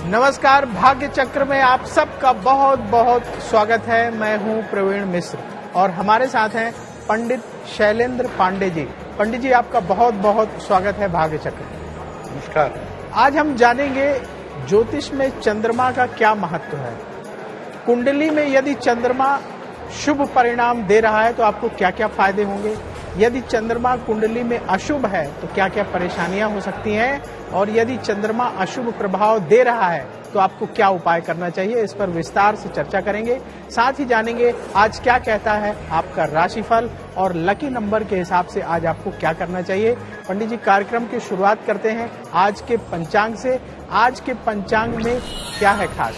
नमस्कार, भाग्य चक्र में आप सबका बहुत बहुत स्वागत है। मैं हूं प्रवीण मिश्र और हमारे साथ हैं पंडित शैलेंद्र पांडे जी। पंडित जी, आपका बहुत बहुत स्वागत है भाग्य चक्र में। नमस्कार। आज हम जानेंगे ज्योतिष में चंद्रमा का क्या महत्व है। कुंडली में यदि चंद्रमा शुभ परिणाम दे रहा है तो आपको क्या क्या फायदे होंगे, यदि चंद्रमा कुंडली में अशुभ है तो क्या क्या परेशानियां हो सकती हैं, और यदि चंद्रमा अशुभ प्रभाव दे रहा है तो आपको क्या उपाय करना चाहिए, इस पर विस्तार से चर्चा करेंगे। साथ ही जानेंगे आज क्या कहता है आपका राशिफल और लकी नंबर के हिसाब से आज आपको क्या करना चाहिए। पंडित जी, कार्यक्रम की शुरुआत करते हैं आज के पंचांग से। आज के पंचांग में क्या है खास?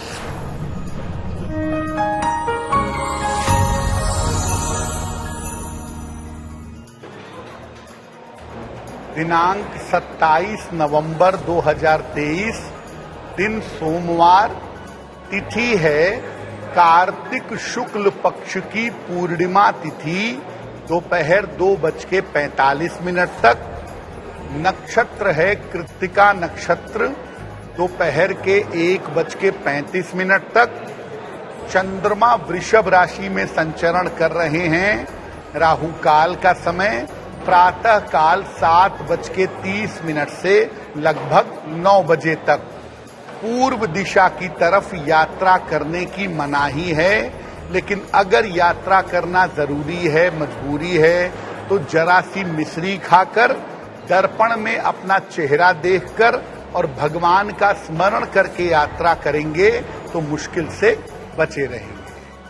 दिनांक 27 नवंबर 2023, दिन सोमवार, तिथि है कार्तिक शुक्ल पक्ष की पूर्णिमा तिथि, दोपहर 2:45 तक। नक्षत्र है कृत्तिका नक्षत्र, दोपहर के 1:35 तक। चंद्रमा वृषभ राशि में संचरण कर रहे हैं। राहु काल का समय प्रातः काल 7:30 से लगभग 9 बजे तक। पूर्व दिशा की तरफ यात्रा करने की मनाही है, लेकिन अगर यात्रा करना जरूरी है, मजबूरी है, तो जरा सी मिश्री खाकर, दर्पण में अपना चेहरा देखकर और भगवान का स्मरण करके यात्रा करेंगे तो मुश्किल से बचे रहेंगे।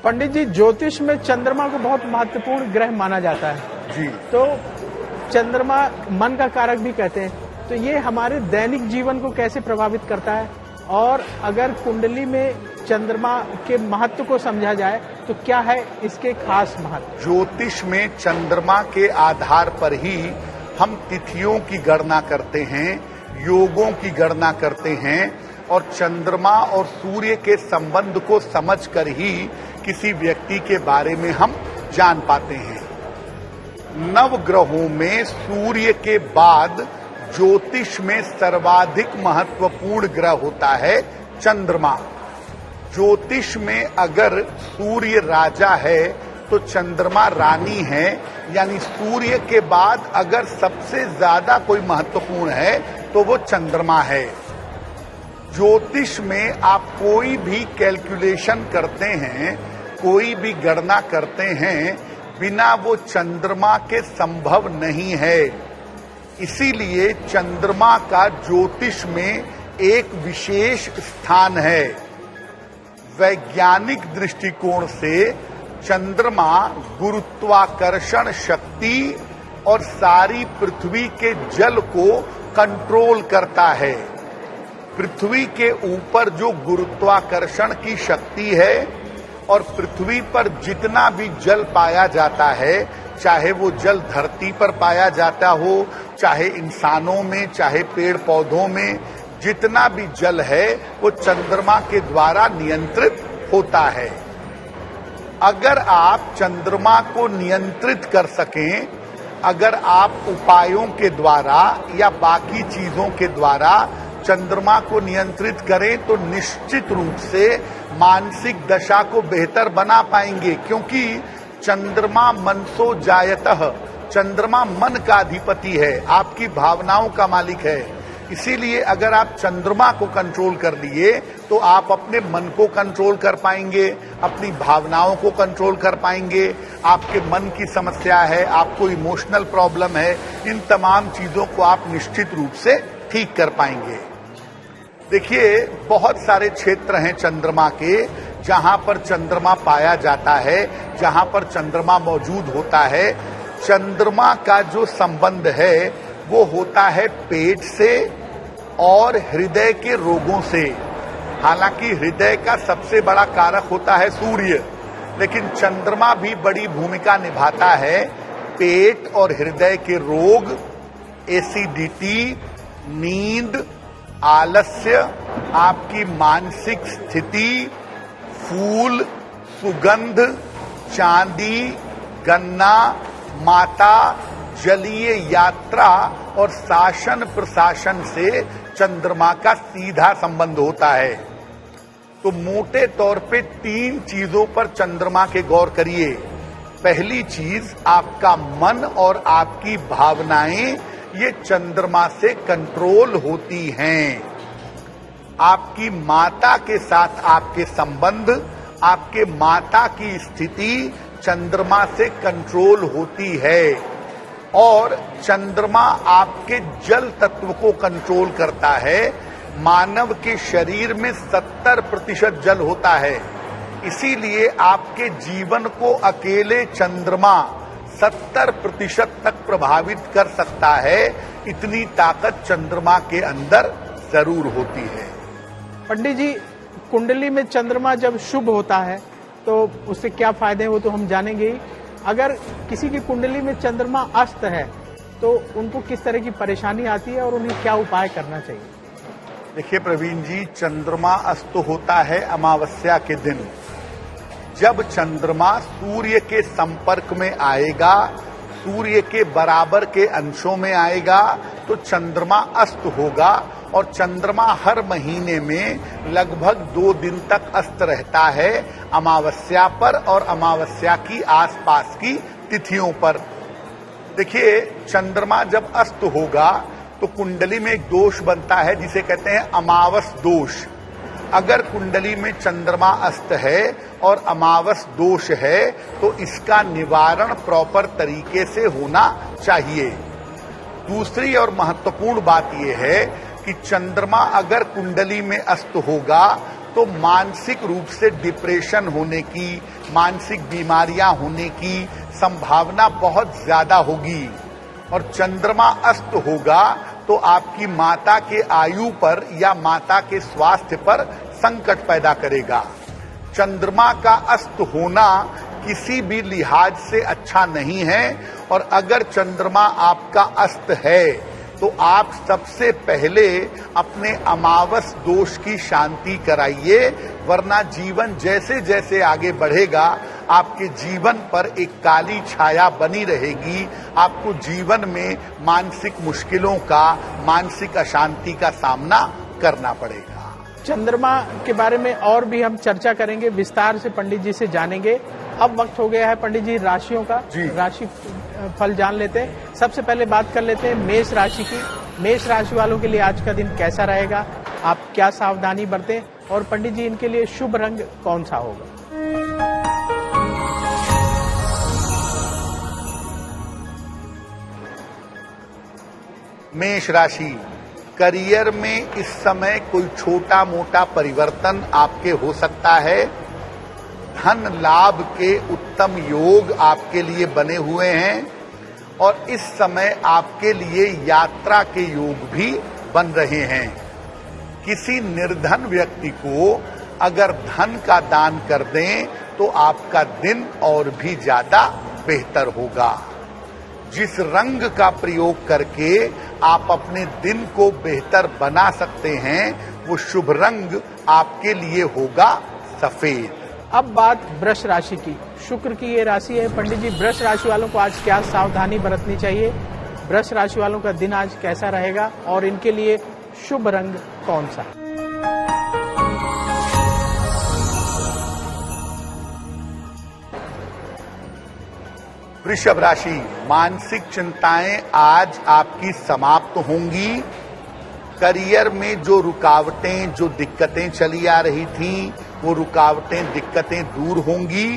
पंडित जी, ज्योतिष में चंद्रमा को बहुत महत्वपूर्ण ग्रह माना जाता है जी। तो चंद्रमा मन का कारक भी कहते हैं, तो ये हमारे दैनिक जीवन को कैसे प्रभावित करता है, और अगर कुंडली में चंद्रमा के महत्व को समझा जाए तो क्या है इसके खास महत्व? ज्योतिष में चंद्रमा के आधार पर ही हम तिथियों की गणना करते हैं, योगों की गणना करते हैं, और चंद्रमा और सूर्य के संबंध को समझकर ही किसी व्यक्ति के बारे में हम जान पाते हैं। नव ग्रहों में सूर्य के बाद ज्योतिष में सर्वाधिक महत्वपूर्ण ग्रह होता है चंद्रमा। ज्योतिष में अगर सूर्य राजा है तो चंद्रमा रानी है, यानी सूर्य के बाद अगर सबसे ज्यादा कोई महत्वपूर्ण है तो वो चंद्रमा है। ज्योतिष में आप कोई भी कैलकुलेशन करते हैं, कोई भी गणना करते हैं, बिना वो चंद्रमा के संभव नहीं है। इसीलिए चंद्रमा का ज्योतिष में एक विशेष स्थान है। वैज्ञानिक दृष्टिकोण से चंद्रमा गुरुत्वाकर्षण शक्ति और सारी पृथ्वी के जल को कंट्रोल करता है। पृथ्वी के ऊपर जो गुरुत्वाकर्षण की शक्ति है और पृथ्वी पर जितना भी जल पाया जाता है, चाहे वो जल धरती पर पाया जाता हो, चाहे इंसानों में, चाहे पेड़ पौधों में, जितना भी जल है वो चंद्रमा के द्वारा नियंत्रित होता है। अगर आप चंद्रमा को नियंत्रित कर सकें, अगर आप उपायों के द्वारा या बाकी चीजों के द्वारा चंद्रमा को नियंत्रित करें तो निश्चित रूप से मानसिक दशा को बेहतर बना पाएंगे, क्योंकि चंद्रमा मनसो जायतः, चंद्रमा मन का अधिपति है, आपकी भावनाओं का मालिक है। इसीलिए अगर आप चंद्रमा को कंट्रोल कर लिए तो आप अपने मन को कंट्रोल कर पाएंगे, अपनी भावनाओं को कंट्रोल कर पाएंगे। आपके मन की समस्या है, आपको इमोशनल प्रॉब्लम है, इन तमाम चीजों को आप निश्चित रूप से ठीक कर पाएंगे। देखिए, बहुत सारे क्षेत्र हैं चंद्रमा के जहां पर चंद्रमा पाया जाता है, जहां पर चंद्रमा मौजूद होता है। चंद्रमा का जो संबंध है वो होता है पेट से और हृदय के रोगों से। हालांकि हृदय का सबसे बड़ा कारक होता है सूर्य, लेकिन चंद्रमा भी बड़ी भूमिका निभाता है। पेट और हृदय के रोग, एसिडिटी, नींद, आलस्य, आपकी मानसिक स्थिति, फूल, सुगंध, चांदी, गन्ना, माता, जलीय यात्रा और शासन प्रशासन से चंद्रमा का सीधा संबंध होता है। तो मोटे तौर पे 3 चीजों पर चंद्रमा के गौर करिए। पहली चीज, आपका मन और आपकी भावनाएं ये चंद्रमा से कंट्रोल होती हैं। आपकी माता के साथ आपके संबंध, आपके माता की स्थिति चंद्रमा से कंट्रोल होती है। और चंद्रमा आपके जल तत्व को कंट्रोल करता है। मानव के शरीर में 70% जल होता है, इसीलिए आपके जीवन को अकेले चंद्रमा 70% तक प्रभावित कर सकता है। इतनी ताकत चंद्रमा के अंदर जरूर होती है। पंडित जी, कुंडली में चंद्रमा जब शुभ होता है तो उससे क्या फायदे हैं वो तो हम जानेंगे ही। अगर किसी की कुंडली में चंद्रमा अस्त है तो उनको किस तरह की परेशानी आती है और उन्हें क्या उपाय करना चाहिए? देखिए प्रवीण जी, चंद्रमा अस्त होता है अमावस्या के दिन। जब चंद्रमा सूर्य के संपर्क में आएगा, सूर्य के बराबर के अंशों में आएगा, तो चंद्रमा अस्त होगा। और चंद्रमा हर महीने में लगभग 2 दिन तक अस्त रहता है, अमावस्या पर और अमावस्या की आसपास की तिथियों पर। देखिए, चंद्रमा जब अस्त होगा तो कुंडली में एक दोष बनता है जिसे कहते हैं अमावस दोष। अगर कुंडली में चंद्रमा अस्त है और अमावस दोष है तो इसका निवारण प्रॉपर तरीके से होना चाहिए। दूसरी और महत्वपूर्ण बात यह है कि चंद्रमा अगर कुंडली में अस्त होगा तो मानसिक रूप से डिप्रेशन होने की, मानसिक बीमारियां होने की संभावना बहुत ज्यादा होगी। और चंद्रमा अस्त होगा तो आपकी माता के आयु पर या माता के स्वास्थ्य पर संकट पैदा करेगा। चंद्रमा का अस्त होना किसी भी लिहाज से अच्छा नहीं है। और अगर चंद्रमा आपका अस्त है तो आप सबसे पहले अपने अमावस दोष की शांति कराइए, वरना जीवन जैसे जैसे आगे बढ़ेगा आपके जीवन पर एक काली छाया बनी रहेगी। आपको जीवन में मानसिक मुश्किलों का, मानसिक अशांति का सामना करना पड़ेगा। चंद्रमा के बारे में और भी हम चर्चा करेंगे, विस्तार से पंडित जी से जानेंगे। अब वक्त हो गया है पंडित जी राशियों का। राशि फल जान लेते हैं। सबसे पहले बात कर लेते हैं मेष राशि की। मेष राशि वालों के लिए आज का दिन कैसा रहेगा, आप क्या सावधानी बरतें, और पंडित जी इनके लिए शुभ रंग कौन सा होगा? मेष राशि, करियर में इस समय कोई छोटा मोटा परिवर्तन आपके हो सकता है। धन लाभ के उत्तम योग आपके लिए बने हुए हैं और इस समय आपके लिए यात्रा के योग भी बन रहे हैं। किसी निर्धन व्यक्ति को अगर धन का दान कर दें तो आपका दिन और भी ज्यादा बेहतर होगा। जिस रंग का प्रयोग करके आप अपने दिन को बेहतर बना सकते हैं वो शुभ रंग आपके लिए होगा सफेद। अब बात वृष राशि की। शुक्र की ये राशि है। पंडित जी, वृष राशि वालों को आज क्या सावधानी बरतनी चाहिए? वृष राशि वालों का दिन आज कैसा रहेगा और इनके लिए शुभ रंग कौन सा? वृषभ राशि, मानसिक चिंताएं आज आपकी समाप्त होंगी। करियर में जो रुकावटें, जो दिक्कतें चली आ रही थीं, वो रुकावटें, दिक्कतें दूर होंगी।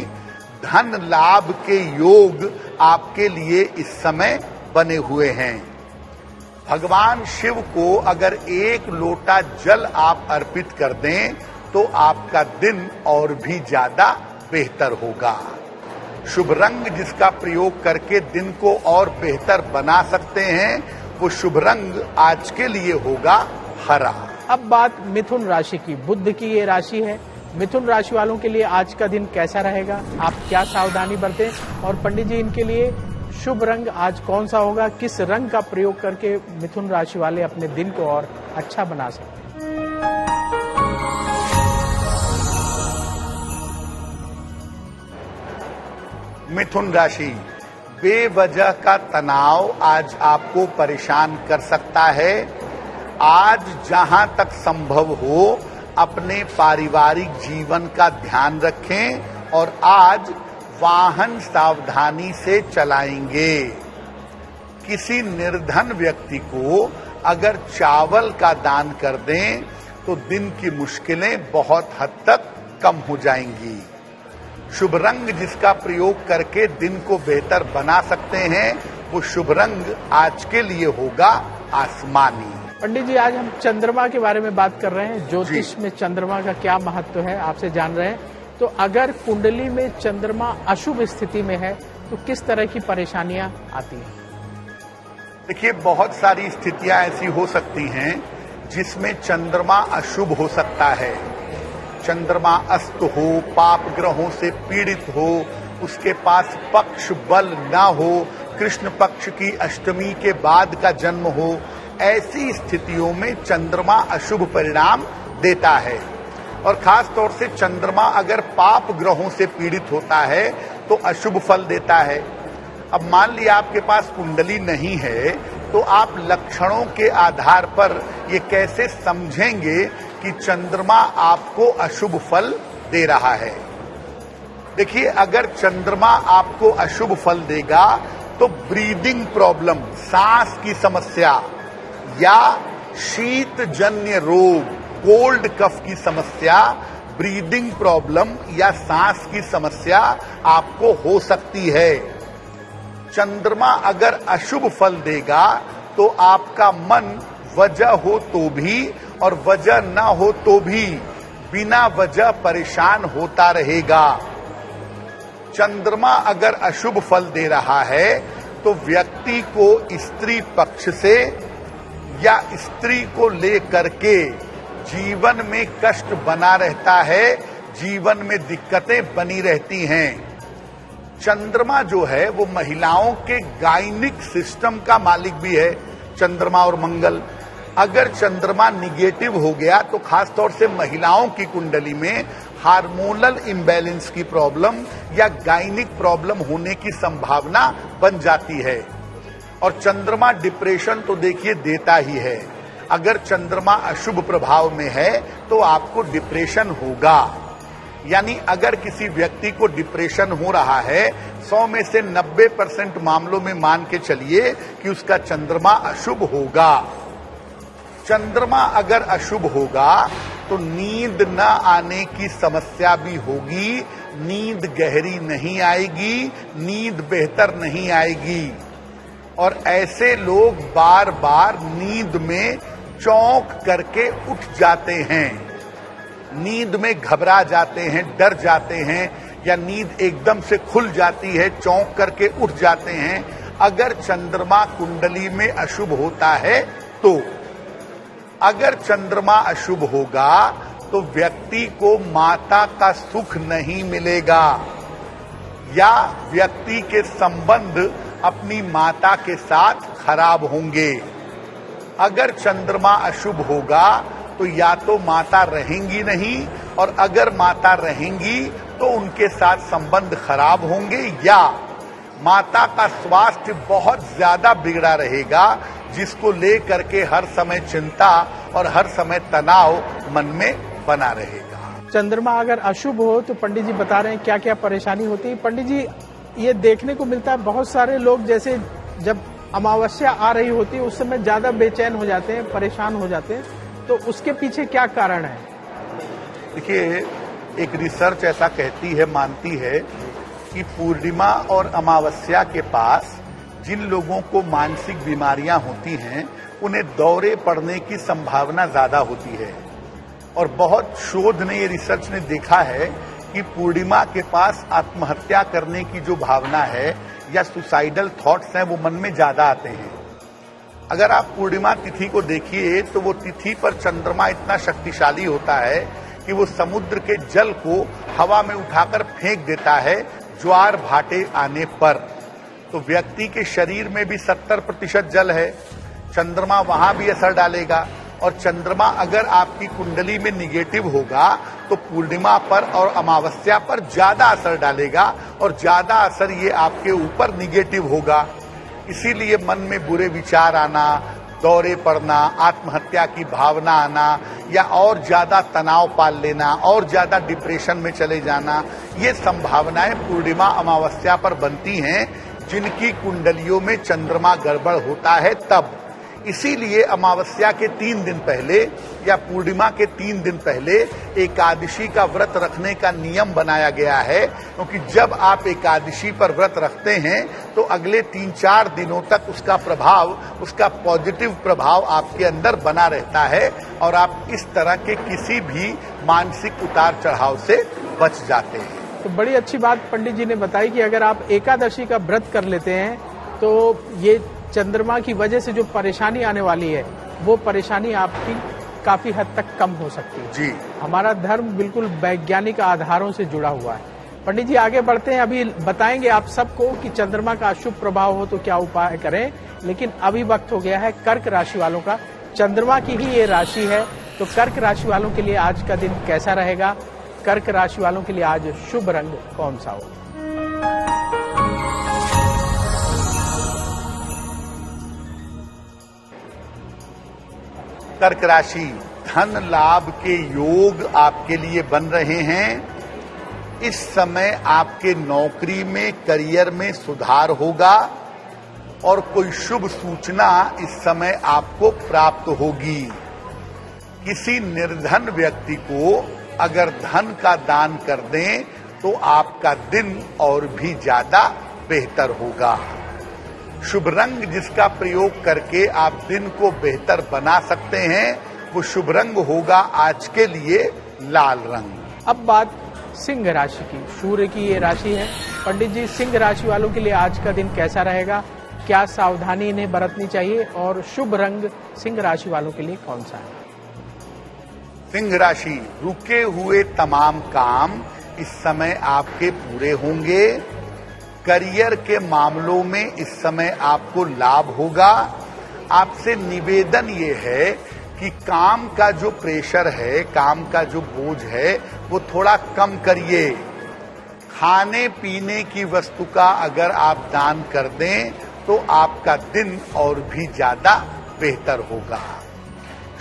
धन लाभ के योग आपके लिए इस समय बने हुए हैं। भगवान शिव को अगर 1 लोटा जल आप अर्पित कर दें तो आपका दिन और भी ज्यादा बेहतर होगा। शुभ रंग जिसका प्रयोग करके दिन को और बेहतर बना सकते हैं वो शुभ रंग आज के लिए होगा हरा। अब बात मिथुन राशि की। बुध की ये राशि है। मिथुन राशि वालों के लिए आज का दिन कैसा रहेगा, आप क्या सावधानी बरतें, और पंडित जी इनके लिए शुभ रंग आज कौन सा होगा? किस रंग का प्रयोग करके मिथुन राशि वाले अपने दिन को और अच्छा बना सकते हैं? मिथुन राशि, बेवजह का तनाव आज आपको परेशान कर सकता है। आज जहां तक संभव हो अपने पारिवारिक जीवन का ध्यान रखें और आज वाहन सावधानी से चलाएंगे। किसी निर्धन व्यक्ति को अगर चावल का दान कर दें तो दिन की मुश्किलें बहुत हद तक कम हो जाएंगी। शुभ रंग जिसका प्रयोग करके दिन को बेहतर बना सकते हैं वो शुभ रंग आज के लिए होगा आसमानी। पंडित जी, आज हम चंद्रमा के बारे में बात कर रहे हैं। ज्योतिष में चंद्रमा का क्या महत्व है आपसे जान रहे हैं। तो अगर कुंडली में चंद्रमा अशुभ स्थिति में है तो किस तरह की परेशानियां आती हैं? देखिए, बहुत सारी स्थितियां ऐसी हो सकती हैं जिसमें चंद्रमा अशुभ हो सकता है। चंद्रमा अस्त हो, पाप ग्रहों से पीड़ित हो, उसके पास पक्ष बल ना हो, कृष्ण पक्ष की अष्टमी के बाद का जन्म हो, ऐसी स्थितियों में चंद्रमा अशुभ परिणाम देता है। और खास तौर से चंद्रमा अगर पाप ग्रहों से पीड़ित होता है तो अशुभ फल देता है। अब मान लिया आपके पास कुंडली नहीं है तो आप लक्षणों के आधार पर ये कैसे समझेंगे कि चंद्रमा आपको अशुभ फल दे रहा है? देखिए, अगर चंद्रमा आपको अशुभ फल देगा तो ब्रीदिंग प्रॉब्लम, सांस की समस्या या शीतजन्य रोग, कोल्ड कफ की समस्या, ब्रीदिंग प्रॉब्लम या सांस की समस्या आपको हो सकती है। चंद्रमा अगर अशुभ फल देगा तो आपका मन वजह हो तो भी और वजह ना हो तो भी बिना वजह परेशान होता रहेगा। चंद्रमा अगर अशुभ फल दे रहा है तो व्यक्ति को स्त्री पक्ष से या स्त्री को लेकर के जीवन में कष्ट बना रहता है, जीवन में दिक्कतें बनी रहती हैं। चंद्रमा जो है वो महिलाओं के गायनिक सिस्टम का मालिक भी है। चंद्रमा और मंगल अगर चंद्रमा निगेटिव हो गया तो खास तौर से महिलाओं की कुंडली में हार्मोनल इम्बैलेंस की प्रॉब्लम या गायनिक प्रॉब्लम होने की संभावना बन जाती है। और चंद्रमा डिप्रेशन तो देखिए देता ही है। अगर चंद्रमा अशुभ प्रभाव में है तो आपको डिप्रेशन होगा। यानी अगर किसी व्यक्ति को डिप्रेशन हो रहा है 100 में से 90% मामलों में मान के चलिए कि उसका चंद्रमा अशुभ होगा। चंद्रमा अगर अशुभ होगा तो नींद न आने की समस्या भी होगी, नींद गहरी नहीं आएगी, नींद बेहतर नहीं आएगी। और ऐसे लोग बार बार नींद में चौंक करके उठ जाते हैं, नींद में घबरा जाते हैं, डर जाते हैं, या नींद एकदम से खुल जाती है, चौंक करके उठ जाते हैं। अगर चंद्रमा कुंडली में अशुभ होता है तो अगर चंद्रमा अशुभ होगा तो व्यक्ति को माता का सुख नहीं मिलेगा या व्यक्ति के संबंध अपनी माता के साथ खराब होंगे। अगर चंद्रमा अशुभ होगा तो या तो माता रहेंगी नहीं, और अगर माता रहेंगी तो उनके साथ संबंध खराब होंगे, या माता का स्वास्थ्य बहुत ज्यादा बिगड़ा रहेगा जिसको लेकर के हर समय चिंता और हर समय तनाव मन में बना रहेगा। चंद्रमा अगर अशुभ हो तो पंडित जी बता रहे हैं क्या क्या परेशानी होती है। पंडित जी, ये देखने को मिलता है बहुत सारे लोग जैसे जब अमावस्या आ रही होती है उस समय ज्यादा बेचैन हो जाते हैं, परेशान हो जाते हैं, तो उसके पीछे क्या कारण है? देखिए, एक रिसर्च ऐसा कहती है, मानती है कि पूर्णिमा और अमावस्या के पास जिन लोगों को मानसिक बीमारियां होती हैं उन्हें दौरे पड़ने की संभावना ज्यादा होती है। और बहुत शोध ने, ये रिसर्च ने देखा है कि पूर्णिमा के पास आत्महत्या करने की जो भावना है या सुसाइडल थॉट्स हैं वो मन में ज्यादा आते हैं। अगर आप पूर्णिमा तिथि को देखिए तो वो तिथि पर चंद्रमा इतना शक्तिशाली होता है कि वो समुद्र के जल को हवा में उठाकर फेंक देता है ज्वार भाटे आने पर। तो व्यक्ति के शरीर में भी 70% जल है, चंद्रमा वहां भी असर डालेगा और चंद्रमा अगर आपकी कुंडली में निगेटिव होगा तो पूर्णिमा पर और अमावस्या पर ज्यादा असर डालेगा और ज्यादा असर ये आपके ऊपर निगेटिव होगा। इसीलिए मन में बुरे विचार आना, दौरे पड़ना, आत्महत्या की भावना आना या और ज्यादा तनाव पाल लेना और ज्यादा डिप्रेशन में चले जाना, ये संभावनाएं पूर्णिमा अमावस्या पर बनती हैं जिनकी कुंडलियों में चंद्रमा गड़बड़ होता है तब। इसीलिए अमावस्या के 3 दिन पहले या पूर्णिमा के 3 दिन पहले एकादशी का व्रत रखने का नियम बनाया गया है, क्योंकि जब आप एकादशी पर व्रत रखते हैं तो अगले 3-4 दिनों तक उसका प्रभाव, उसका पॉजिटिव प्रभाव आपके अंदर बना रहता है और आप इस तरह के किसी भी मानसिक उतार चढ़ाव से बच जाते हैं। तो बड़ी अच्छी बात पंडित जी ने बताई कि अगर आप एकादशी का व्रत कर लेते हैं तो ये चंद्रमा की वजह से जो परेशानी आने वाली है वो परेशानी आपकी काफी हद तक कम हो सकती है। जी, हमारा धर्म बिल्कुल वैज्ञानिक आधारों से जुड़ा हुआ है। पंडित जी आगे बढ़ते हैं, अभी बताएंगे आप सबको कि चंद्रमा का अशुभ प्रभाव हो तो क्या उपाय करें, लेकिन अभी वक्त हो गया है कर्क राशि वालों का। चंद्रमा की ही ये राशि है, तो कर्क राशि वालों के लिए आज का दिन कैसा रहेगा, कर्क राशि वालों के लिए आज शुभ रंग कौन सा हो। कर्क राशि, धन लाभ के योग आपके लिए बन रहे हैं। इस समय आपके नौकरी में, करियर में सुधार होगा और कोई शुभ सूचना इस समय आपको प्राप्त होगी। किसी निर्धन व्यक्ति को अगर धन का दान कर दें तो आपका दिन और भी ज्यादा बेहतर होगा। शुभ रंग जिसका प्रयोग करके आप दिन को बेहतर बना सकते हैं वो शुभ रंग होगा आज के लिए लाल रंग। अब बात सिंह राशि की, सूर्य की ये राशि है। पंडित जी, सिंह राशि वालों के लिए आज का दिन कैसा रहेगा, क्या सावधानी इन्हें बरतनी चाहिए और शुभ रंग सिंह राशि वालों के लिए कौन सा है। सिंह राशि, रुके हुए तमाम काम इस समय आपके पूरे होंगे। करियर के मामलों में इस समय आपको लाभ होगा। आपसे निवेदन ये है कि काम का जो प्रेशर है, काम का जो बोझ है वो थोड़ा कम करिए। खाने पीने की वस्तु का अगर आप दान कर दें तो आपका दिन और भी ज्यादा बेहतर होगा।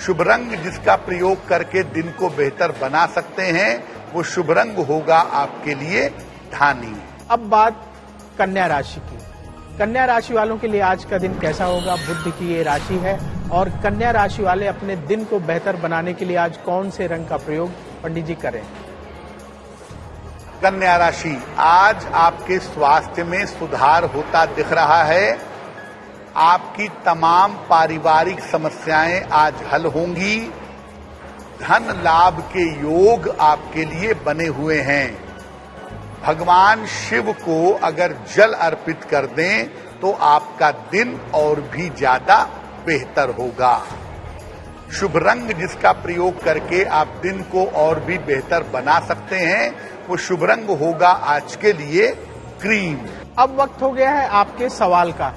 शुभ रंग जिसका प्रयोग करके दिन को बेहतर बना सकते हैं वो शुभ रंग होगा आपके लिए धानी। अब बात कन्या राशि की। कन्या राशि वालों के लिए आज का दिन कैसा होगा, बुध की ये राशि है और कन्या राशि वाले अपने दिन को बेहतर बनाने के लिए आज कौन से रंग का प्रयोग पंडित जी करें। कन्या राशि, आज आपके स्वास्थ्य में सुधार होता दिख रहा है। आपकी तमाम पारिवारिक समस्याएं आज हल होंगी। धन लाभ के योग आपके लिए बने हुए हैं। भगवान शिव को अगर जल अर्पित कर दें तो आपका दिन और भी ज्यादा बेहतर होगा। शुभ रंग जिसका प्रयोग करके आप दिन को और भी बेहतर बना सकते हैं वो शुभ रंग होगा आज के लिए क्रीम। अब वक्त हो गया है आपके सवाल का।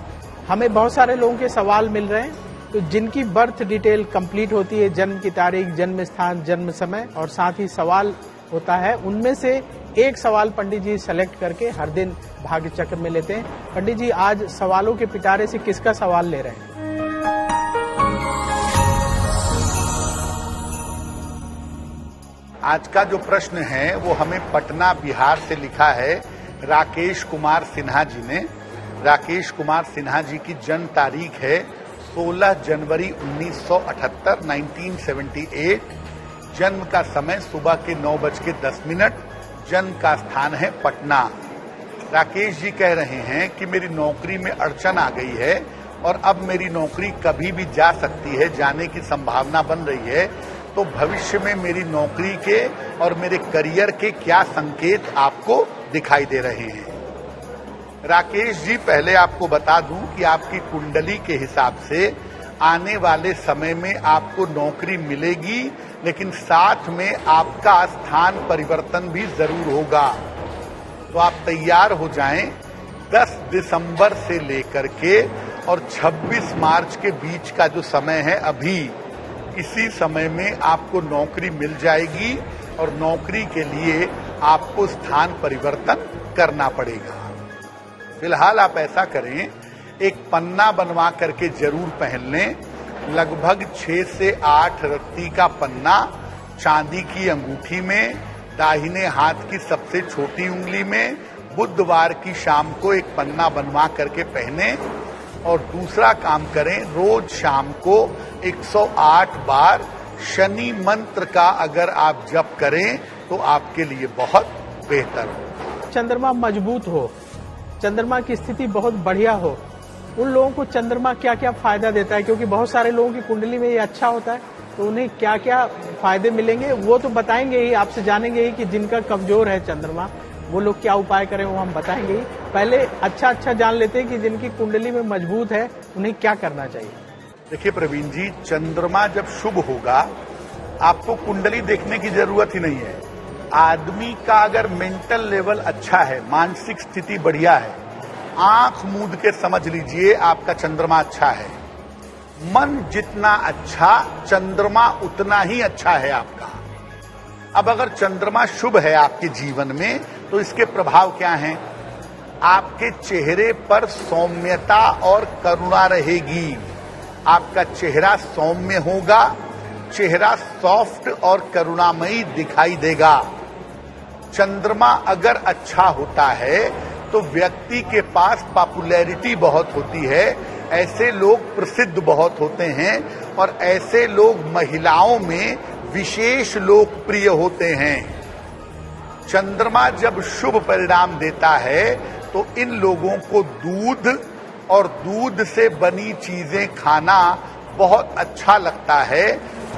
हमें बहुत सारे लोगों के सवाल मिल रहे हैं, तो जिनकी बर्थ डिटेल कंप्लीट होती है, जन्म की तारीख, जन्म स्थान, जन्म समय और साथ ही सवाल होता है, उनमें से एक सवाल पंडित जी सेलेक्ट करके हर दिन भाग्य चक्र में लेते हैं। पंडित जी आज सवालों के पिटारे से किसका सवाल ले रहे हैं। आज का जो प्रश्न है वो हमें पटना बिहार से लिखा है राकेश कुमार सिन्हा जी ने। राकेश कुमार सिन्हा जी की जन्म तारीख है 16 जनवरी 1978 1978। जन्म का समय सुबह के 9:10। जन्म का स्थान है पटना। राकेश जी कह रहे हैं कि मेरी नौकरी में अड़चन आ गई है और अब मेरी नौकरी कभी भी जा सकती है, जाने की संभावना बन रही है। तो भविष्य में मेरी नौकरी के और मेरे करियर के क्या संकेत आपको दिखाई दे रहे हैं। राकेश जी, पहले आपको बता दूं कि आपकी कुंडली के हिसाब से आने वाले समय में आपको नौकरी मिलेगी, लेकिन साथ में आपका स्थान परिवर्तन भी जरूर होगा। तो आप तैयार हो जाएं। 10 दिसंबर से लेकर के और 26 मार्च के बीच का जो समय है अभी, इसी समय में आपको नौकरी मिल जाएगी और नौकरी के लिए आपको स्थान परिवर्तन करना पड़ेगा। फिलहाल आप ऐसा करें, एक पन्ना बनवा करके जरूर पहन लें। लगभग 6 से 8 रत्ती का पन्ना चांदी की अंगूठी में, दाहिने हाथ की सबसे छोटी उंगली में, बुधवार की शाम को एक पन्ना बनवा करके पहने। और दूसरा काम करें, रोज शाम को 108 बार शनि मंत्र का अगर आप जप करें तो आपके लिए बहुत बेहतर हो। चंद्रमा मजबूत हो, चंद्रमा की स्थिति बहुत बढ़िया हो, उन लोगों को चंद्रमा क्या क्या फायदा देता है? क्योंकि बहुत सारे लोगों की कुंडली में ये अच्छा होता है, तो उन्हें क्या क्या फायदे मिलेंगे वो तो बताएंगे ही, आपसे जानेंगे ही कि जिनका कमजोर है चंद्रमा वो लोग क्या उपाय करें वो हम बताएंगे ही। पहले अच्छा जान लेते हैं कि जिनकी कुंडली में मजबूत है उन्हें क्या करना चाहिए। देखिए प्रवीण जी, चंद्रमा जब शुभ होगा आपको कुंडली देखने की जरूरत ही नहीं है। आदमी का अगर मेंटल लेवल अच्छा है, मानसिक स्थिति बढ़िया है, आंख मूंद के समझ लीजिए आपका चंद्रमा अच्छा है। मन जितना अच्छा, चंद्रमा उतना ही अच्छा है आपका। अब अगर चंद्रमा शुभ है आपके जीवन में तो इसके प्रभाव क्या हैं? आपके चेहरे पर सौम्यता और करुणा रहेगी। आपका चेहरा सौम्य होगा, चेहरा सॉफ्ट और करुणामयी दिखाई देगा। चंद्रमा अगर अच्छा होता है तो व्यक्ति के पास पॉपुलैरिटी बहुत होती है, ऐसे लोग प्रसिद्ध बहुत होते हैं और ऐसे लोग महिलाओं में विशेष लोकप्रिय होते हैं। चंद्रमा जब शुभ परिणाम देता है तो इन लोगों को दूध और दूध से बनी चीजें खाना बहुत अच्छा लगता है।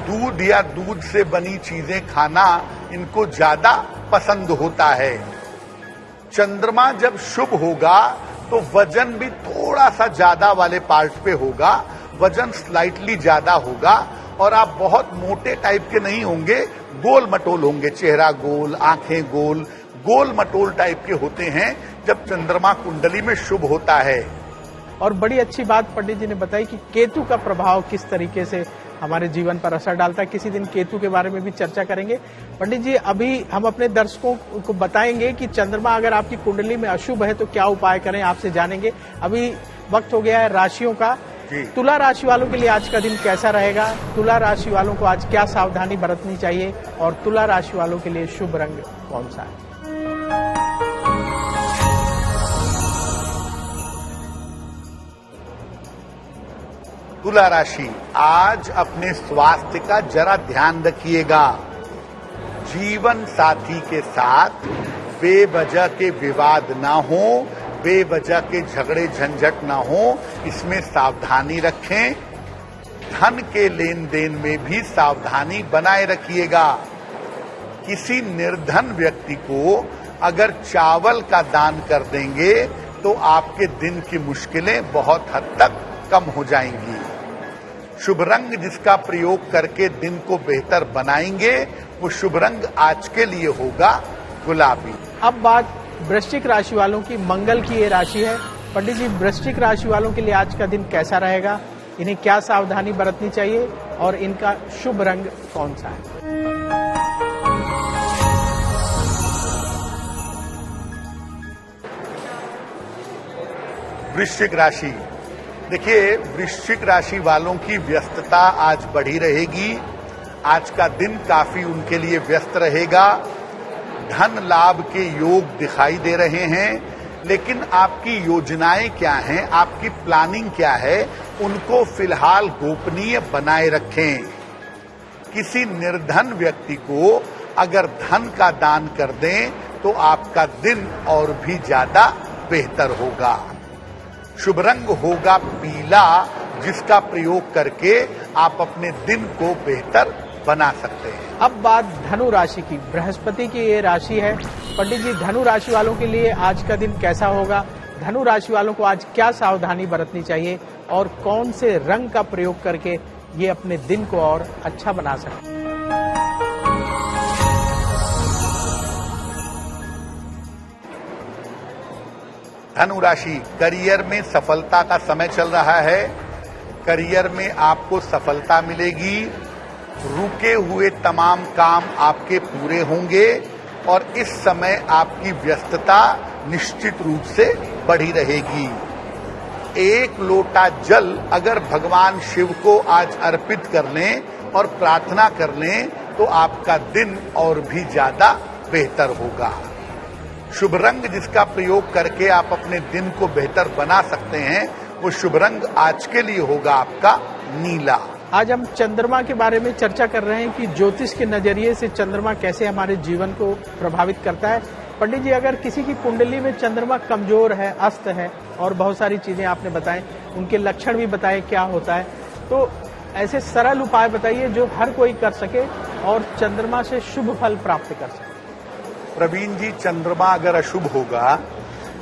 दूध या दूध से बनी चीजें खाना इनको ज्यादा पसंद होता है। चंद्रमा जब शुभ होगा तो वजन भी थोड़ा सा ज्यादा वाले पार्ट पे होगा, वजन स्लाइटली ज्यादा होगा और आप बहुत मोटे टाइप के नहीं होंगे, गोल मटोल होंगे, चेहरा गोल, आंखें गोल, गोल मटोल टाइप के होते हैं जब चंद्रमा कुंडली में शुभ होता है। और बड़ी अच्छी बात पंडित जी ने बताई कि केतु का प्रभाव किस तरीके से हमारे जीवन पर असर डालता है। किसी दिन केतु के बारे में भी चर्चा करेंगे। पंडित जी, अभी हम अपने दर्शकों को बताएंगे कि चंद्रमा अगर आपकी कुंडली में अशुभ है तो क्या उपाय करें, आपसे जानेंगे। अभी वक्त हो गया है राशियों का। तुला राशि वालों के लिए आज का दिन कैसा रहेगा? तुला राशि वालों को आज क्या सावधानी बरतनी चाहिए और तुला राशि वालों के लिए शुभ रंग कौन सा है? तुला राशि, आज अपने स्वास्थ्य का जरा ध्यान रखिएगा। जीवन साथी के साथ बेवजह के विवाद ना हो, बेवजह के झगड़े झंझट ना हो, इसमें सावधानी रखें। धन के लेन देन में भी सावधानी बनाए रखिएगा। किसी निर्धन व्यक्ति को अगर चावल का दान कर देंगे तो आपके दिन की मुश्किलें बहुत हद तक कम हो जाएंगी। शुभ रंग जिसका प्रयोग करके दिन को बेहतर बनाएंगे वो शुभ रंग आज के लिए होगा गुलाबी। अब बात वृश्चिक राशि वालों की। मंगल की ये राशि है। पंडित जी, वृश्चिक राशि वालों के लिए आज का दिन कैसा रहेगा? इन्हें क्या सावधानी बरतनी चाहिए और इनका शुभ रंग कौन सा है? वृश्चिक राशि, देखिए वृश्चिक राशि वालों की व्यस्तता आज बढ़ी रहेगी। आज का दिन काफी उनके लिए व्यस्त रहेगा। धन लाभ के योग दिखाई दे रहे हैं, लेकिन आपकी योजनाएं क्या हैं, आपकी प्लानिंग क्या है, उनको फिलहाल गोपनीय बनाए रखें। किसी निर्धन व्यक्ति को अगर धन का दान कर दें तो आपका दिन और भी ज्यादा बेहतर होगा। शुभ रंग होगा पीला, जिसका प्रयोग करके आप अपने दिन को बेहतर बना सकते हैं। अब बात धनु राशि की। बृहस्पति की ये राशि है। पंडित जी, धनु राशि वालों के लिए आज का दिन कैसा होगा? धनु राशि वालों को आज क्या सावधानी बरतनी चाहिए और कौन से रंग का प्रयोग करके ये अपने दिन को और अच्छा बना सकते हैं? धनु राशि, करियर में सफलता का समय चल रहा है। करियर में आपको सफलता मिलेगी। रुके हुए तमाम काम आपके पूरे होंगे और इस समय आपकी व्यस्तता निश्चित रूप से बढ़ी रहेगी। एक लोटा जल अगर भगवान शिव को आज अर्पित कर लें और प्रार्थना कर लें तो आपका दिन और भी ज्यादा बेहतर होगा। शुभ रंग जिसका प्रयोग करके आप अपने दिन को बेहतर बना सकते हैं वो शुभ रंग आज के लिए होगा आपका नीला। आज हम चंद्रमा के बारे में चर्चा कर रहे हैं कि ज्योतिष के नजरिए से चंद्रमा कैसे हमारे जीवन को प्रभावित करता है। पंडित जी, अगर किसी की कुंडली में चंद्रमा कमजोर है, अस्त है और बहुत सारी चीजें आपने बताएं, उनके लक्षण भी बताए क्या होता है, तो ऐसे सरल उपाय बताइए जो हर कोई कर सके और चंद्रमा से शुभ फल प्राप्त कर सके। प्रवीण जी, चंद्रमा अगर अशुभ होगा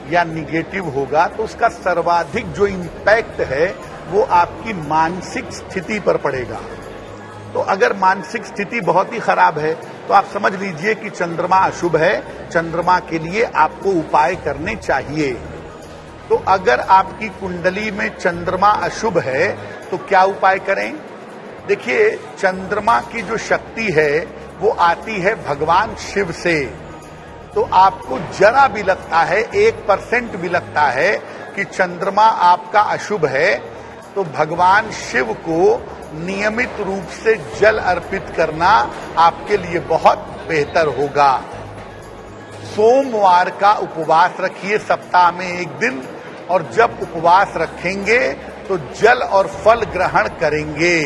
या निगेटिव होगा तो उसका सर्वाधिक जो इम्पैक्ट है वो आपकी मानसिक स्थिति पर पड़ेगा। तो अगर मानसिक स्थिति बहुत ही खराब है तो आप समझ लीजिए कि चंद्रमा अशुभ है। चंद्रमा के लिए आपको उपाय करने चाहिए। तो अगर आपकी कुंडली में चंद्रमा अशुभ है तो क्या उपाय करें? देखिए, चंद्रमा की जो शक्ति है वो आती है भगवान शिव से। तो आपको जरा भी लगता है, 1% भी लगता है कि चंद्रमा आपका अशुभ है तो भगवान शिव को नियमित रूप से जल अर्पित करना आपके लिए बहुत बेहतर होगा। सोमवार का उपवास रखिए सप्ताह में एक दिन, और जब उपवास रखेंगे तो जल और फल ग्रहण करेंगे।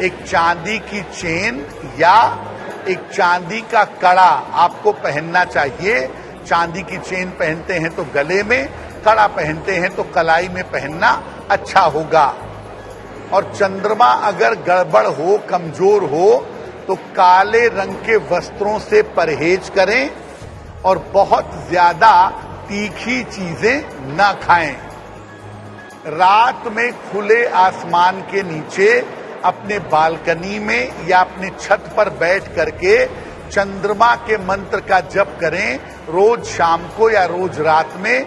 एक चांदी की चेन या एक चांदी का कड़ा आपको पहनना चाहिए। चांदी की चेन पहनते हैं तो गले में, कड़ा पहनते हैं तो कलाई में पहनना अच्छा होगा। और चंद्रमा अगर गड़बड़ हो, कमजोर हो तो काले रंग के वस्त्रों से परहेज करें और बहुत ज्यादा तीखी चीजें ना खाएं। रात में खुले आसमान के नीचे अपने बालकनी में या अपने छत पर बैठ करके चंद्रमा के मंत्र का जप करें। रोज शाम को या रोज रात में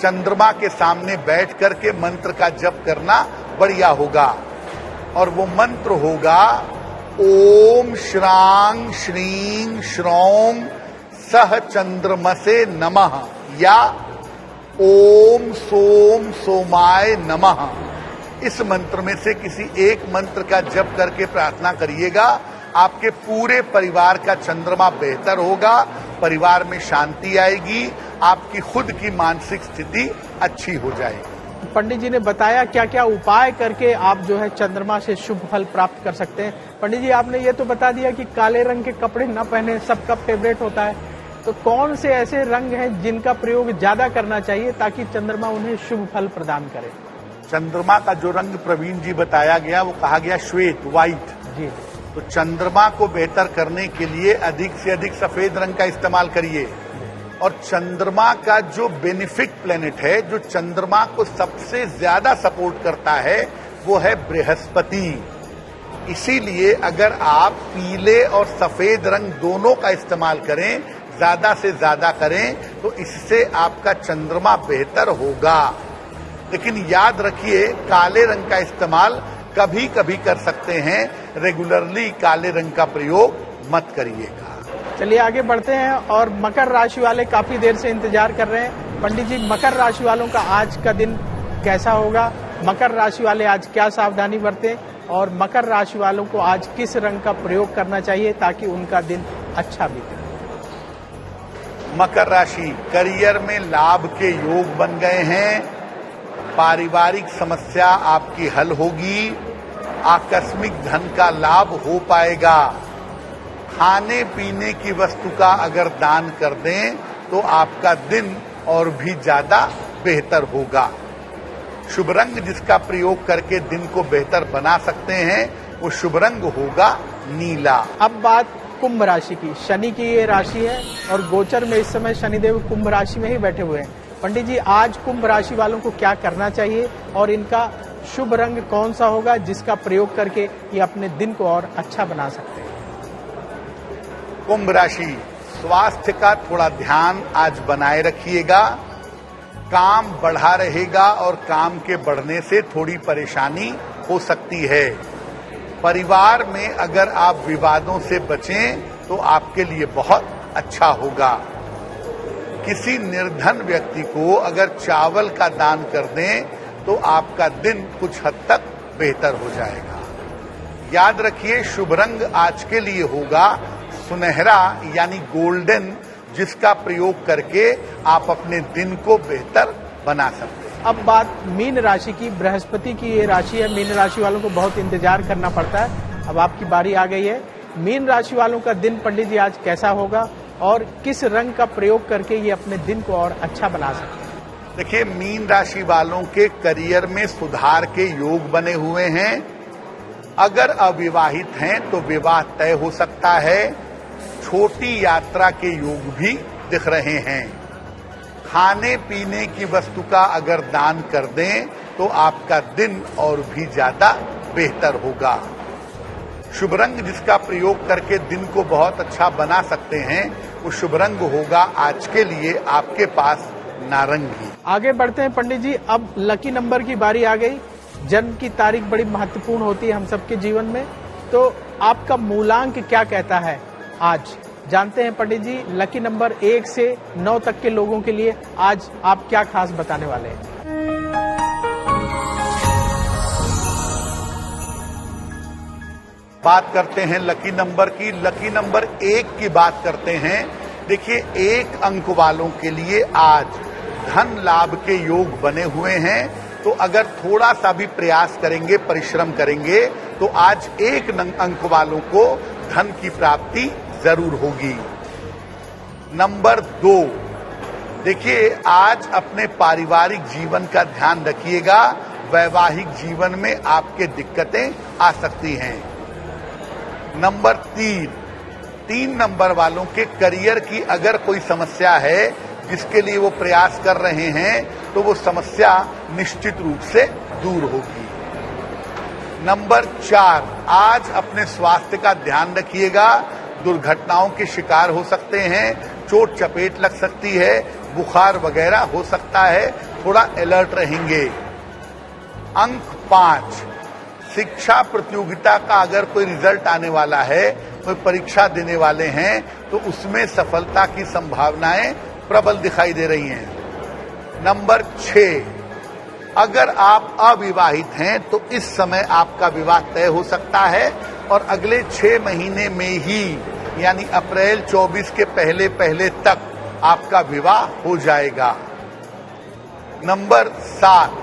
चंद्रमा के सामने बैठ करके मंत्र का जप करना बढ़िया होगा। और वो मंत्र होगा ओम श्रांग श्रीं श्रौं सह चंद्रमसे नमः या ओम सोम सोमाय नमः। इस मंत्र में से किसी एक मंत्र का जप करके प्रार्थना करिएगा। आपके पूरे परिवार का चंद्रमा बेहतर होगा, परिवार में शांति आएगी, आपकी खुद की मानसिक स्थिति अच्छी हो जाएगी। पंडित जी ने बताया क्या क्या उपाय करके आप जो है चंद्रमा से शुभ फल प्राप्त कर सकते हैं। पंडित जी, आपने ये तो बता दिया कि काले रंग के कपड़े न पहने, सबका फेवरेट होता है, तो कौन से ऐसे रंग हैं जिनका प्रयोग ज्यादा करना चाहिए ताकि चंद्रमा उन्हें शुभ फल प्रदान करे? चंद्रमा का जो रंग प्रवीण जी बताया गया वो कहा गया श्वेत, व्हाइट जी। तो चंद्रमा को बेहतर करने के लिए अधिक से अधिक सफेद रंग का इस्तेमाल करिए। और चंद्रमा का जो बेनिफिक प्लेनेट है, जो चंद्रमा को सबसे ज्यादा सपोर्ट करता है, वो है बृहस्पति। इसीलिए अगर आप पीले और सफेद रंग दोनों का इस्तेमाल करें, ज्यादा से ज्यादा करें, तो इससे आपका चंद्रमा बेहतर होगा। लेकिन याद रखिए, काले रंग का इस्तेमाल कभी कभी कर सकते हैं, रेगुलरली काले रंग का प्रयोग मत करिएगा। चलिए आगे बढ़ते हैं। और मकर राशि वाले काफी देर से इंतजार कर रहे हैं। पंडित जी, मकर राशि वालों का आज का दिन कैसा होगा? मकर राशि वाले आज क्या सावधानी बरतें और मकर राशि वालों को आज किस रंग का प्रयोग करना चाहिए ताकि उनका दिन अच्छा बीते? मकर राशि, करियर में लाभ के योग बन गए हैं। पारिवारिक समस्या आपकी हल होगी। आकस्मिक धन का लाभ हो पाएगा। खाने पीने की वस्तु का अगर दान कर दें तो आपका दिन और भी ज्यादा बेहतर होगा। शुभ रंग जिसका प्रयोग करके दिन को बेहतर बना सकते हैं वो शुभ रंग होगा नीला। अब बात कुंभ राशि की। शनि की ये राशि है और गोचर में इस समय शनिदेव कुंभ राशि में ही बैठे हुए हैं। पंडित जी, आज कुंभ राशि वालों को क्या करना चाहिए और इनका शुभ रंग कौन सा होगा जिसका प्रयोग करके ये अपने दिन को और अच्छा बना सकते हैं? कुंभ राशि, स्वास्थ्य का थोड़ा ध्यान आज बनाए रखिएगा। काम बढ़ा रहेगा और काम के बढ़ने से थोड़ी परेशानी हो सकती है। परिवार में अगर आप विवादों से बचें तो आपके लिए बहुत अच्छा होगा। किसी निर्धन व्यक्ति को अगर चावल का दान कर दें तो आपका दिन कुछ हद तक बेहतर हो जाएगा। याद रखिए, शुभ रंग आज के लिए होगा सुनहरा यानी गोल्डन, जिसका प्रयोग करके आप अपने दिन को बेहतर बना सकते हैं। अब बात मीन राशि की, बृहस्पति की ये राशि है। मीन राशि वालों को बहुत इंतजार करना पड़ता है। अब आपकी बारी आ गई है। मीन राशि वालों का दिन पंडित जी आज कैसा होगा और किस रंग का प्रयोग करके ये अपने दिन को और अच्छा बना सकते हैं? देखिए, मीन राशि वालों के करियर में सुधार के योग बने हुए हैं। अगर अविवाहित हैं तो विवाह तय हो सकता है। छोटी यात्रा के योग भी दिख रहे हैं। खाने पीने की वस्तु का अगर दान कर दें तो आपका दिन और भी ज्यादा बेहतर होगा। शुभ रंग जिसका प्रयोग करके दिन को बहुत अच्छा बना सकते हैं वो शुभ रंग होगा आज के लिए आपके पास नारंगी। आगे बढ़ते हैं पंडित जी। अब लकी नंबर की बारी आ गई। जन्म की तारीख बड़ी महत्वपूर्ण होती है हम सबके जीवन में, तो आपका मूलांक क्या कहता है आज? जानते हैं पंडित जी, लकी नंबर 1 से 9 तक के लोगों के लिए आज आप क्या खास बताने वाले हैं? बात करते हैं लकी नंबर की। लकी नंबर 1 की बात करते हैं। देखिए, 1 अंक वालों के लिए आज धन लाभ के योग बने हुए हैं। तो अगर थोड़ा सा भी प्रयास करेंगे, परिश्रम करेंगे तो आज 1 अंक वालों को धन की प्राप्ति जरूर होगी। नंबर 2, देखिए आज अपने पारिवारिक जीवन का ध्यान रखिएगा। वैवाहिक जीवन में आपके दिक्कतें आ सकती हैं। नंबर 3 नंबर वालों के करियर की अगर कोई समस्या है जिसके लिए वो प्रयास कर रहे हैं तो वो समस्या निश्चित रूप से दूर होगी। नंबर 4, आज अपने स्वास्थ्य का ध्यान रखिएगा। दुर्घटनाओं के शिकार हो सकते हैं, चोट चपेट लग सकती है, बुखार वगैरह हो सकता है, थोड़ा अलर्ट रहेंगे। अंक 5, शिक्षा प्रतियोगिता का अगर कोई रिजल्ट आने वाला है, कोई परीक्षा देने वाले हैं तो उसमें सफलता की संभावनाएं प्रबल दिखाई दे रही हैं। नंबर 6, अगर आप अविवाहित हैं तो इस समय आपका विवाह तय हो सकता है और अगले 6 महीने में ही यानी अप्रैल 24 के पहले तक आपका विवाह हो जाएगा। नंबर 7,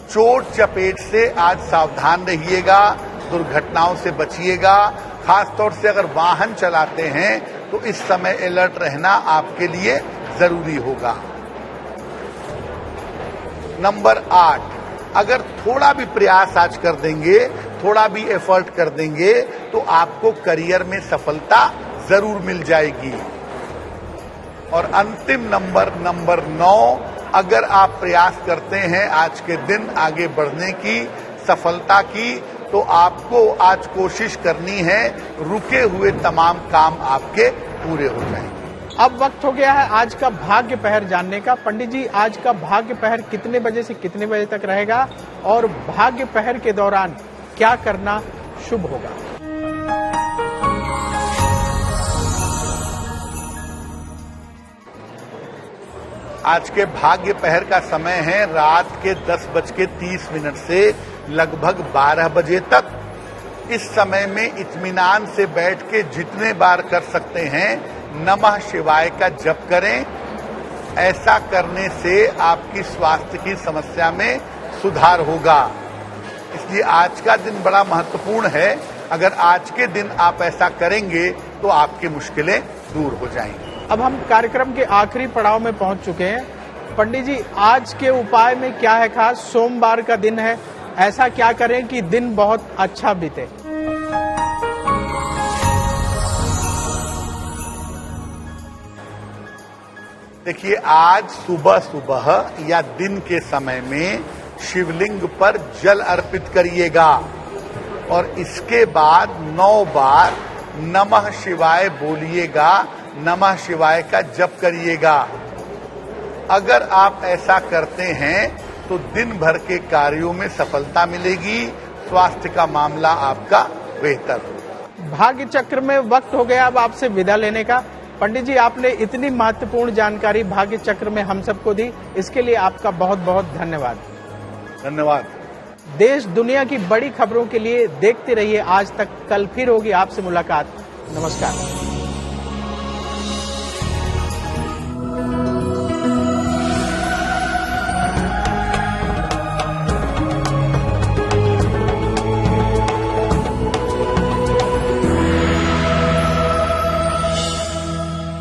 चोट चपेट से आज सावधान रहिएगा, दुर्घटनाओं से बचिएगा। खासतौर से अगर वाहन चलाते हैं तो इस समय अलर्ट रहना आपके लिए जरूरी होगा। नंबर 8, अगर थोड़ा भी प्रयास आज कर देंगे, थोड़ा भी एफर्ट कर देंगे तो आपको करियर में सफलता जरूर मिल जाएगी। और अंतिम नंबर 9, अगर आप प्रयास करते हैं आज के दिन आगे बढ़ने की, सफलता की, तो आपको आज कोशिश करनी है रुके हुए तमाम काम आपके पूरे हो जाएंगे। अब वक्त हो गया है आज का भाग्य पहर जानने का। पंडित जी, आज का भाग्य पहर कितने बजे से कितने बजे तक रहेगा और भाग्य पहर के दौरान क्या करना शुभ होगा? आज के भाग्य पहर का समय है रात के 10:30 से लगभग 12 बजे तक। इस समय में इत्मीनान से बैठ के जितने बार कर सकते हैं नमः शिवाय का जप करें। ऐसा करने से आपकी स्वास्थ्य की समस्या में सुधार होगा। इसलिए आज का दिन बड़ा महत्वपूर्ण है। अगर आज के दिन आप ऐसा करेंगे तो आपकी मुश्किलें दूर हो जाएंगी। अब हम कार्यक्रम के आखिरी पड़ाव में पहुंच चुके हैं। पंडित जी, आज के उपाय में क्या है खास? सोमवार का दिन है, ऐसा क्या करें कि दिन बहुत अच्छा बीते? देखिए, आज सुबह सुबह या दिन के समय में शिवलिंग पर जल अर्पित करिएगा और इसके बाद 9 बार नमः शिवाय बोलिएगा, नमः शिवाय का जप करिएगा। अगर आप ऐसा करते हैं तो दिन भर के कार्यों में सफलता मिलेगी, स्वास्थ्य का मामला आपका बेहतर होगा। भाग्य चक्र में वक्त हो गया अब आपसे विदा लेने का। पंडित जी, आपने इतनी महत्वपूर्ण जानकारी भाग्य चक्र में हम सबको दी, इसके लिए आपका बहुत बहुत धन्यवाद। धन्यवाद। देश दुनिया की बड़ी खबरों के लिए देखते रहिए आज तक। कल फिर होगी आपसे मुलाकात। नमस्कार।